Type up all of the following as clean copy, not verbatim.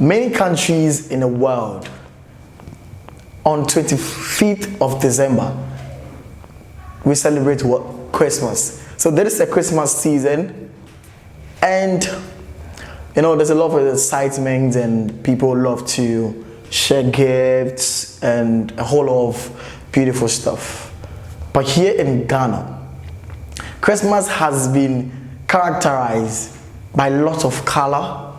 Many countries in the world, on 25th of December, we celebrate what? Christmas. So there is a Christmas season, and there's a lot of excitement, and people love to share gifts and a whole lot of beautiful stuff. But here in Ghana, Christmas has been characterized by lots of color,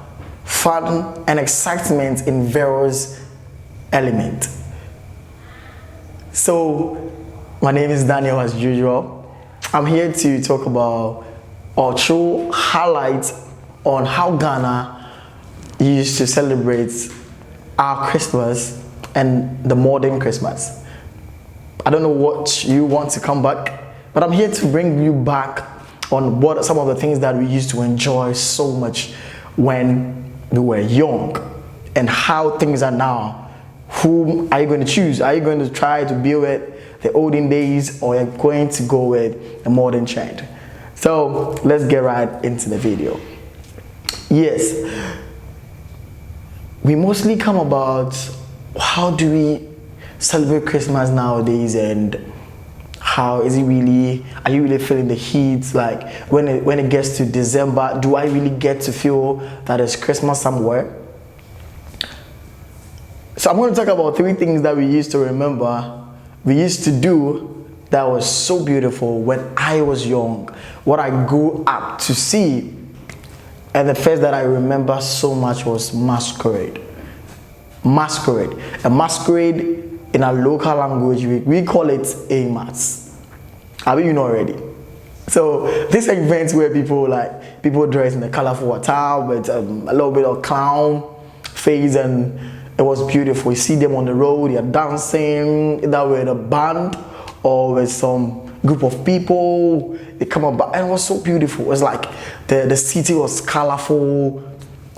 fun, and excitement in various elements. So, my name is Daniel as usual. I'm here to talk about or show highlights on how Ghana used to celebrate our Christmas and the modern Christmas. I don't know what you want to come back, but I'm here to bring you back on what are some of the things that we used to enjoy so much when we were young and how things are now. Whom are you going to choose? Are you going to try to be with the olden days, or are you going to go with the modern trend? So let's get right into the video. Yes, we mostly come about how do we celebrate Christmas nowadays, and how is it really, are you really feeling the heat? Like when it gets to December, do I really get to feel that it's Christmas somewhere? So I'm going to talk about 3 things that we used to remember, we used to do that was so beautiful when I was young, what I grew up to see. And the first that I remember so much was Masquerade. Masquerade. A masquerade in our local language, we call it AMATs. I mean, you know already. So this event where people dress in a colorful attire with a little bit of clown face, and it was beautiful. You see them on the road, they're dancing, either with a band or with some group of people. They come up, and it was so beautiful. It was like the city was colorful.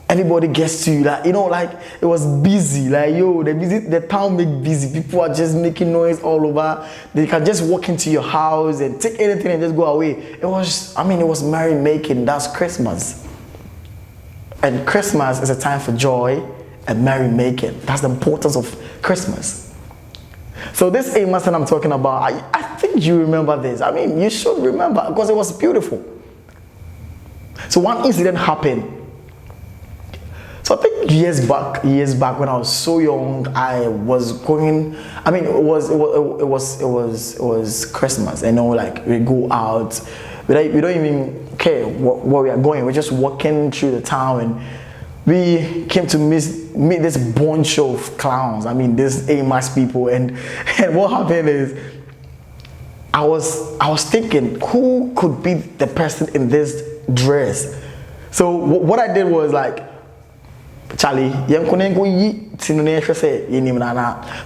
Everybody gets to it was busy. The town make busy. People are just making noise all over. They can just walk into your house and take anything and just go away. It was merry making. That's Christmas. And Christmas is a time for joy and merry making. That's the importance of Christmas. So this Amos that I'm talking about, I think you remember this. I mean, you should remember because it was beautiful. So one incident happened. So I think years back when I was so young, I was going. I mean, it was Christmas. Like we go out, we don't even care where we are going. We're just walking through the town, and we came to meet this bunch of clowns. I mean, this AMAS people, and what happened is, I was thinking, who could be the person in this dress? So what I did was like, Charlie, so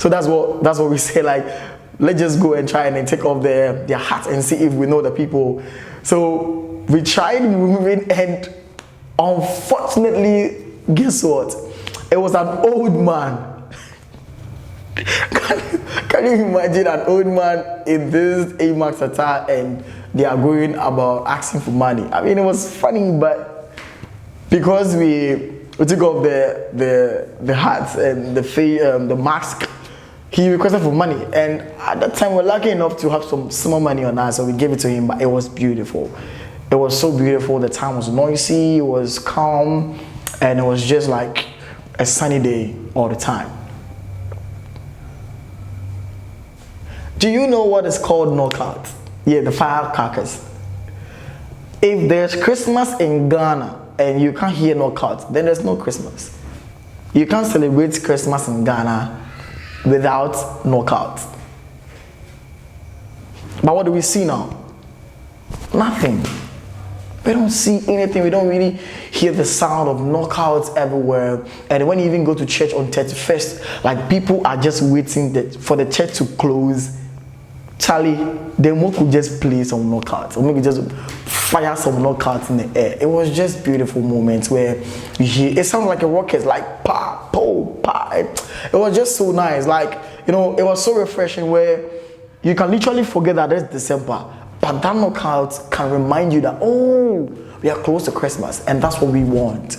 that's what we say, like, let's just go and try and then take off their hats and see if we know the people. So we tried moving, and unfortunately, guess what? It was an old man. Can you imagine an old man in this AMAX attire, and they are going about asking for money? I mean, it was funny, but because we took off the hats and the mask, he requested for money, and at that time we were lucky enough to have some small money on us, so we gave it to him. But it was beautiful. It was so beautiful. The town was noisy, it was calm, and it was just like a sunny day all the time. Do you know what is called knockout? Yeah, the firecrackers. If there's Christmas in Ghana and you can't hear knockout, then there's no Christmas. You can't celebrate Christmas in Ghana without knockout. But what do we see now? Nothing. We don't see anything. We don't really hear the sound of knockouts everywhere. And when you even go to church on 31st, like, people are just waiting for the church to close. Charlie, then we could just play some knockouts, or maybe just fire some knockouts in the air. It was just beautiful moments where you hear, it sounds like a rocket, like pa, po, pa. It was just so nice. Like, it was so refreshing where you can literally forget that it's December, but that knockout can remind you that, oh, we are close to Christmas, and that's what we want.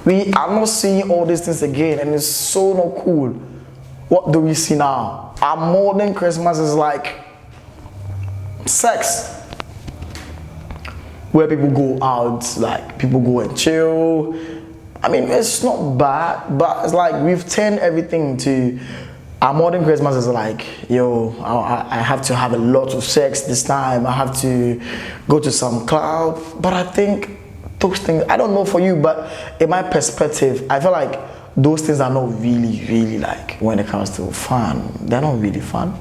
We are not seeing all these things again, and it's so not cool. What do we see now? Our modern Christmas is like sex, where people go out, like people go and chill. I mean, it's not bad, but it's like we've turned everything to our modern Christmas is like, yo, I have to have a lot of sex this time. I have to go to some club. But I think those things, I don't know for you, but in my perspective, I feel like those things are not really like, when it comes to fun, they're not really fun.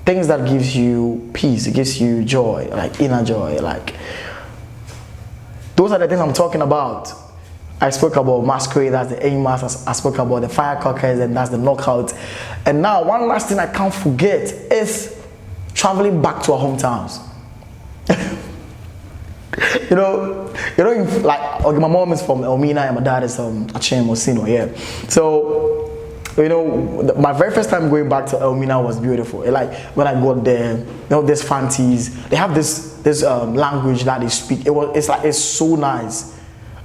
Things that gives you peace, it gives you joy, like inner joy, like those are the things I'm talking about. I spoke about Masquerade, that's the aim mass. I spoke about the firecrackers, and that's the knockout. And now, one last thing I can't forget is traveling back to our hometowns. you know, like, okay, my mom is from Elmina and my dad is Achem Osino, yeah. So, you know, my very first time going back to Elmina was beautiful. Like, when I got there, you know, there's fancies. They have this language that they speak. It's so nice.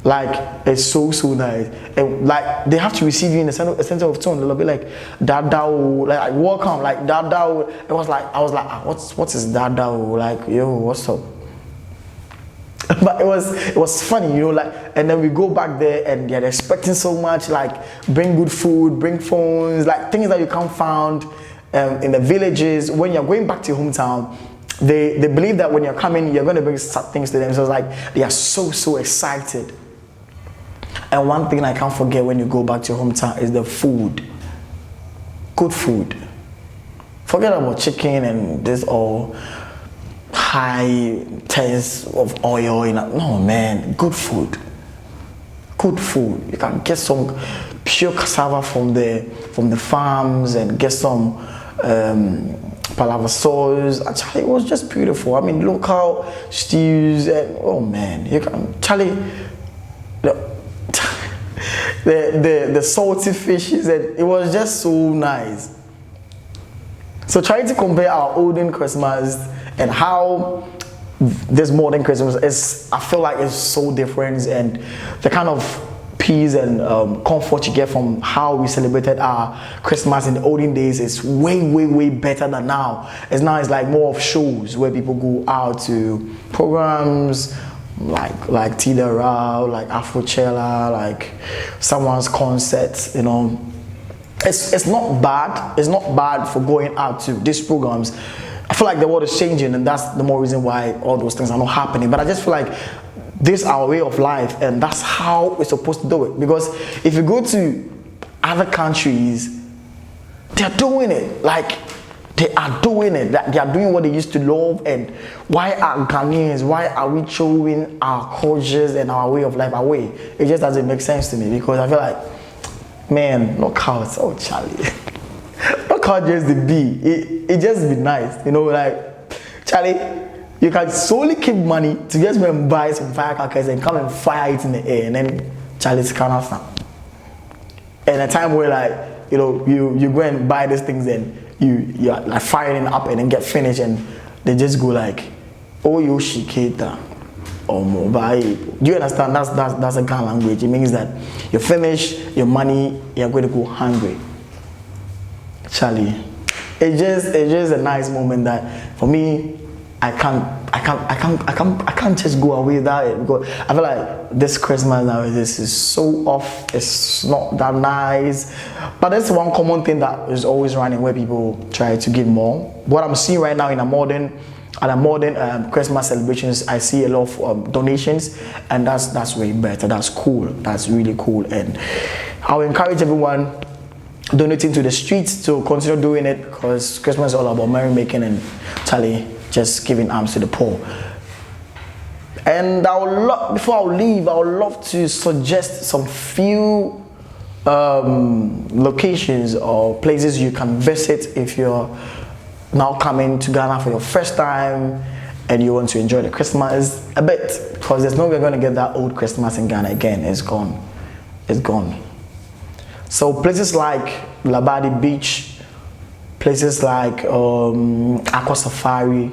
Like, it's so nice. And like, they have to receive you in a center of tone. They'll be like, Dadao, like welcome, like Dadao. I was like, what is Dadao? Like, yo, what's up? But it was funny, you know, like, and then we go back there and they're expecting so much, like bring good food, bring phones, like things that you can't find in the villages. When you're going back to your hometown, they believe that when you're coming, you're going to bring things to them. So it's like they are so excited. And one thing I can't forget when you go back to your hometown is the food. Good food. Forget about chicken and this all high taste of oil. No, man, good food. Good food. You can get some pure cassava from the farms and get some palava sauce. Actually, it was just beautiful. I mean, local stews and oh man, you can Charlie. The salty fishes, and it was just so nice. So trying to compare our olden Christmas and how this modern Christmas is, I feel like it's so different, and the kind of peace and comfort you get from how we celebrated our Christmas in the olden days is way better than now. It's like more of shows where people go out to programs like Tida Rao, like Afrochella, like someone's concert, you know. It's not bad. It's not bad for going out to these programs. I feel like the world is changing, and that's the more reason why all those things are not happening. But I just feel like this is our way of life, and that's how we're supposed to do it. Because if you go to other countries, they're doing it. Like, they are doing it. They are doing what they used to love. And why are Ghanaians, why are we throwing our cultures and our way of life away? It just doesn't make sense to me, because I feel like, man, knockouts, oh Charlie. Knockout just the B. It just be nice, you know, like, Charlie, you can solely keep money to just go and buy some firecrackers and come and fire it in the air, and then Charlie's kind of fun. And a time where, like, you know, you go and buy these things and you're like firing up and then get finished, and they just go like, oh yoshiketa or mobile. Do you understand? That's a Ghana language. It means that you finish your money, you're going to go hungry. Charlie, it's just a nice moment that for me, I can't just go away without it, because I feel like this Christmas now is so off. It's not that nice, but that's one common thing that is always running, where people try to give more. What I'm seeing right now in a modern Christmas celebrations, I see a lot of donations, and that's way better. That's cool. That's really cool, and I'll encourage everyone donating to the streets to continue doing it, because Christmas is all about merrymaking and Charlie, just giving alms to the poor. And before I leave, I would love to suggest some few locations or places you can visit if you're now coming to Ghana for your first time and you want to enjoy the Christmas a bit, because there's no way you're going to get that old Christmas in Ghana again. It's gone. It's gone. So places like Labadi Beach, places like Aqua Safari,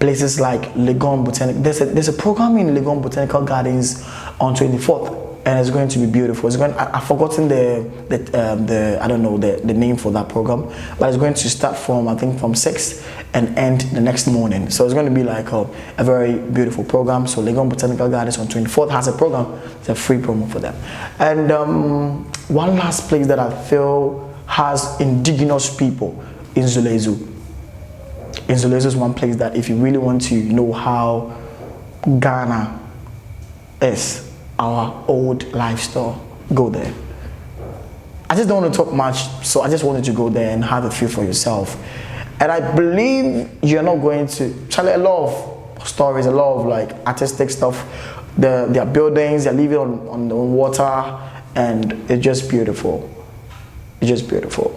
places like Legon Botanic. There's a program in Legon Botanical Gardens on 24th. and it's going to be beautiful. It's going. I've forgotten the I don't know the name for that program, but it's going to start from, I think, from 6 and end the next morning. So it's going to be like a very beautiful program. So Legon Botanical Gardens on 24th has a program. It's a free promo for them. And one last place that I feel has indigenous people in Zulezu. In Zulezu is one place that if you really want to know how Ghana is, our old lifestyle, go there. I just don't want to talk much, so I just wanted to go there and have a feel for yourself. And I believe you're not going to Charlie, a lot of stories, a lot of like artistic stuff. Their buildings, they're living on water, and it's just beautiful. It's just beautiful.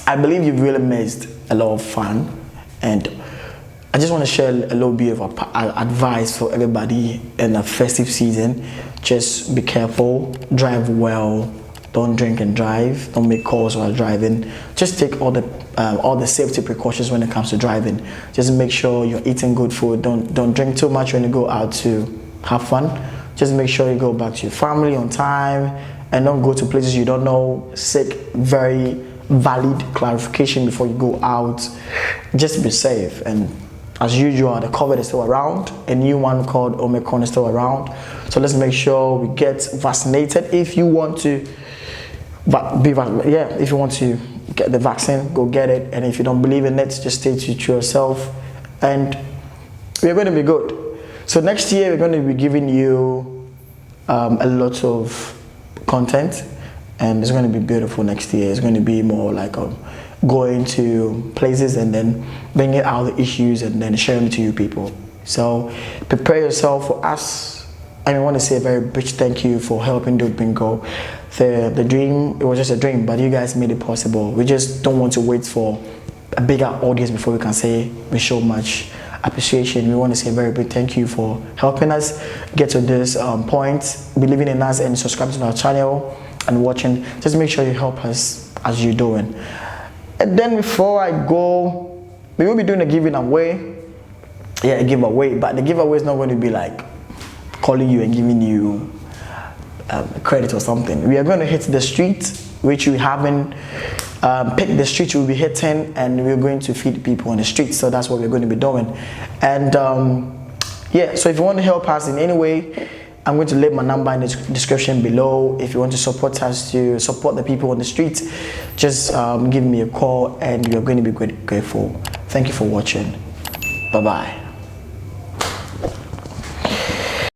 I believe you've really missed a lot of fun, and I just want to share a little bit of advice for everybody in the festive season. Just be careful, drive well, don't drink and drive, don't make calls while driving. Just take all the safety precautions when it comes to driving. Just make sure you're eating good food. Don't drink too much when you go out to have fun. Just make sure you go back to your family on time, and don't go to places you don't know. Seek very valid clarification before you go out. Just be safe. And as usual, the COVID is still around. A new one called Omicron is still around. So let's make sure we get vaccinated. If you want to if you want to get the vaccine, go get it. And if you don't believe in it, just stay true to yourself, and we're going to be good. So next year we're going to be giving you a lot of content, and it's going to be beautiful next year. It's going to be more like going to places and then bringing out the issues and then sharing it to you people. So prepare yourself for us. I want to say a very big thank you for helping Do Bingo. The dream, it was just a dream, but you guys made it possible. We just don't want to wait for a bigger audience before we can say we show much appreciation. We want to say a very big thank you for helping us get to this point, believing in us, and subscribing to our channel and watching. Just make sure you help us as you're doing. And then before I go, we will be doing a giving away. Yeah, a giveaway, but the giveaway is not going to be like calling you and giving you credit or something. We are going to hit the street, which we haven't picked the street we'll be hitting, and we're going to feed people on the street. So that's what we're going to be doing. And yeah, so if you want to help us in any way, I'm going to leave my number in the description below. If you want to support us, to support the people on the street, just give me a call, and we're going to be grateful. Thank you for watching. Bye bye.